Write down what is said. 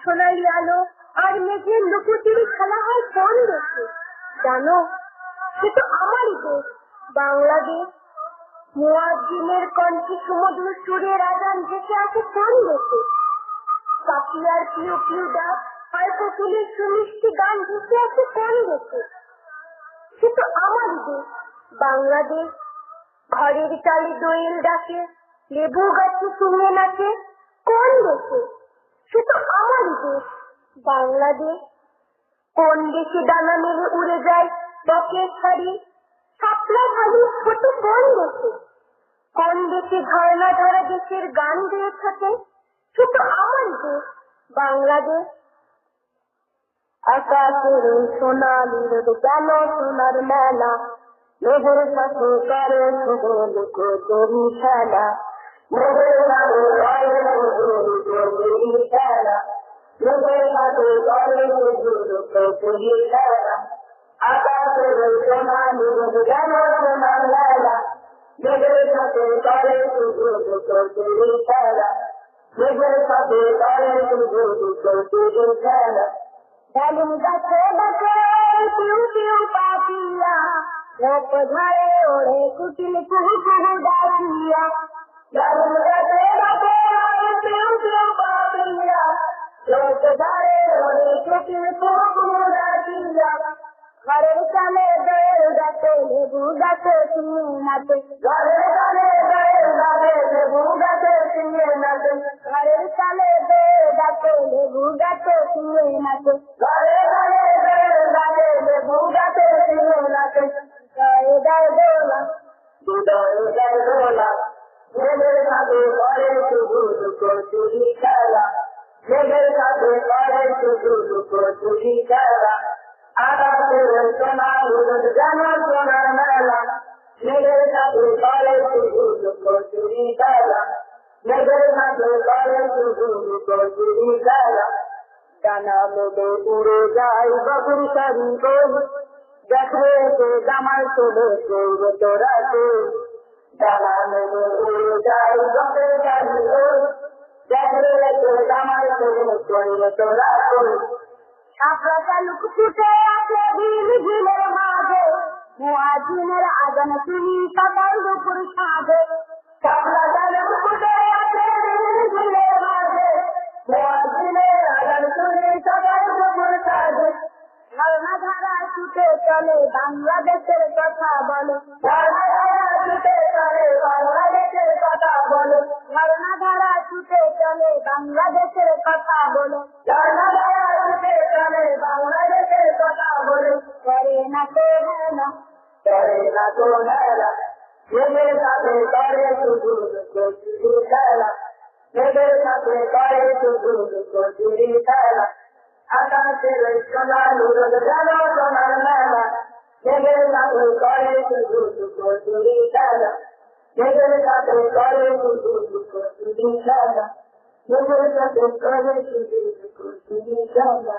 সোনালি আলো আর মেঘের লুকোচুরি খেলা হয় কোন দেশে জানো? সে তো আমারই দেশ, বাংলাদেশ। মুয়াজ্জিনের কণ্ঠে সুমধুর সুরের আজান ভেসে আসে কোন দেশে? পাখিয়ার পিউ পিউ ডাক আর কোকিলের সুমিষ্টি গান ভেসে আসে কোন দেশে? সে তো আমারই দেশ, বাংলাদেশ। ঘরের চালে দোয়েল ডাকে, লেবু গাছে শুনে নাচে কোন দেশে? সে তো আমারই দেশ, বাংলাদেশ। কোন দেশে ডানা মেলে উড়ে যায় বকের শাড়ি, শাপলা শাড়ি ফোটে কোন দেশে? কোন দেশে ঝর্ণা ধরা দেশের গান গেয়ে থাকে? সে তো আমারই দেশ, বাংলাদেশ। আকাশের সোনালি রোদ কেন সোনার মেলা, মেঘের সাথে করে শুধু লুকোচুরি খেলা, মেঘের সাথে করে শুধু লুকোচুরি খেলা, মেঘের সাথে করে শুধু লুকোচুরি খেলা। আকাশের সোনালি রোদ কেন সোনার মেলা, মেঘের সাথে করে শুধু লুকোচুরি খেলা, মেঘের সাথে করে শুধু লুকোচুরি খেলা। ডালিম গাছে ডাকে পিউ পিউ পাপিয়া, রোপ ঝাড়ে ওড়ে কুটিল কুহু কুহু ডাকিয়া। ডালিম গাছে ডাকে পিউ পিউ পাপিয়া, রোপ ঝাড়ে ওড়ে কুটিল কুহু কুহু ডাকিয়া। ঘরের চালে দোয়েল ডাকে, লেবু গাছে শুনে নাচে, ঘরের চালে দোয়েল ডাকে, লেবু গাছে শুনে নাচে, ঘরের চালে দোয়েল ডাকে, লেবু গাছে শুনে নাচে, ঘরের চালে দোয়েল ডাকে, লেবু গাছে শুনে নাচে। গায়ে গায়ে দোলা, হৃদয়ে গায়ে দোলা, মেঘের সাথে করে শুধু লুকোচুরি খেলা, মেঘের সাথে করে শুধু লুকোচুরি খেলা। আকাশের সোনালি রোদ যেন সোনার মেলা, মেঘের সাথে করে শুধু লুকোচুরি খেলা, মেঘের সাথে করে শুধু লুকোচুরি খেলা। ডানা মেলে উড়ে যায় বকুর শাড়ি গোল, দেখে সে জামাই চলে গৌর তোরাতে। ডানা মেলে উড়ে যায় বকুর শাড়ি গোল, দেখে সে জামাই চলে গৌর তোরাতে। শাপলা শালুক ফুটে আছে ঝিল ঝিলের মাঝে, মুয়াজ্জিনের আজান শুনি সকাল দুপুর সাঁঝে। শাপলা শালুক ফুটে আছে ঝিল ঝিলের মাঝে, মুয়াজ্জিনের আজান শুনি সকাল দুপুর সাঁঝে। ঝর্ণা ধারা ছুটে চলে বাংলাদেশের কথা বলে, ঝর্ণা ধারা ছুটে চলে বাংলাদেশের কথা বলে, ঝর্ণা ধারা ছুটে চলে বাংলাদেশের কথা বলে, ঝর্ণা ধারা ছুটে চলে বাংলাদেশের কথা বলে। করে না তো মেলা, করে না তো মেলা, মেঘের সাথে করে শুধু লুকোচুরি খেলা, মেঘের সাথে করে শুধু লুকোচুরি খেলা। আকাশের সোনালি রোদ যেন সোনার মেলা, মেঘের সাথে করে শুধু লুকোচুরি খেলা, মেঘের সাথে করে শুধু লুকোচুরি খেলা, মেঘের সাথে করে শুধু লুকোচুরি খেলা।